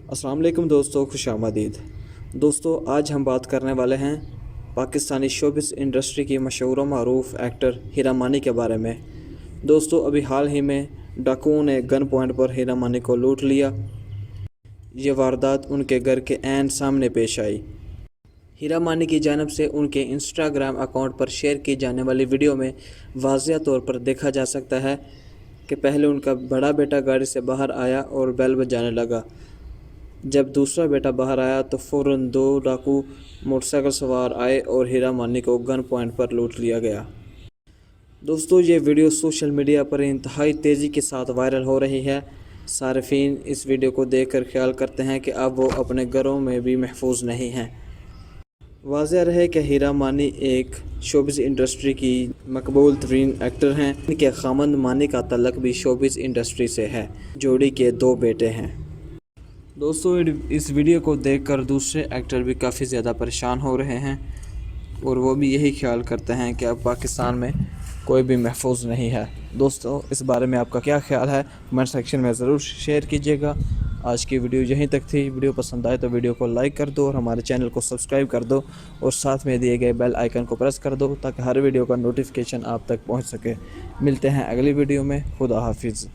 السلام علیکم دوستو، خوش آمدید دوستو۔ آج ہم بات کرنے والے ہیں پاکستانی شوبز انڈسٹری کی مشہور و معروف ایکٹر ہیرا مانی کے بارے میں۔ دوستو، ابھی حال ہی میں ڈاکوؤں نے گن پوائنٹ پر ہیرا مانی کو لوٹ لیا۔ یہ واردات ان کے گھر کے عین سامنے پیش آئی۔ ہیرا مانی کی جانب سے ان کے انسٹاگرام اکاؤنٹ پر شیئر کی جانے والی ویڈیو میں واضح طور پر دیکھا جا سکتا ہے کہ پہلے ان کا بڑا بیٹا گاڑی سے باہر آیا اور بیل بجانے لگا۔ جب دوسرا بیٹا باہر آیا تو فوراً 2 ڈاکو موٹر سائیکل سوار آئے اور ہیرا مانی کو گن پوائنٹ پر لوٹ لیا گیا۔ دوستو، یہ ویڈیو سوشل میڈیا پر انتہائی تیزی کے ساتھ وائرل ہو رہی ہے۔ صارفین اس ویڈیو کو دیکھ کر خیال کرتے ہیں کہ اب وہ اپنے گھروں میں بھی محفوظ نہیں ہیں۔ واضح رہے کہ ہیرا مانی ایک شوبز انڈسٹری کی مقبول ترین ایکٹر ہیں۔ ان کے خامند مانی کا تعلق بھی شوبز انڈسٹری سے ہے۔ جوڑی کے 2 بیٹے ہیں۔ دوستو، اس ویڈیو کو دیکھ کر دوسرے ایکٹر بھی کافی زیادہ پریشان ہو رہے ہیں اور وہ بھی یہی خیال کرتے ہیں کہ اب پاکستان میں کوئی بھی محفوظ نہیں ہے۔ دوستو، اس بارے میں آپ کا کیا خیال ہے؟ کمنٹ سیکشن میں ضرور شیئر کیجیے گا۔ آج کی ویڈیو یہیں تک تھی۔ ویڈیو پسند آئے تو ویڈیو کو لائک کر دو اور ہمارے چینل کو سبسکرائب کر دو اور ساتھ میں دیے گئے بیل آئیکن کو پریس کر دو تاکہ ہر ویڈیو کا نوٹیفیکیشن آپ تک پہنچ سکے۔ ملتے ہیں اگلی ویڈیو میں۔ خدا حافظ۔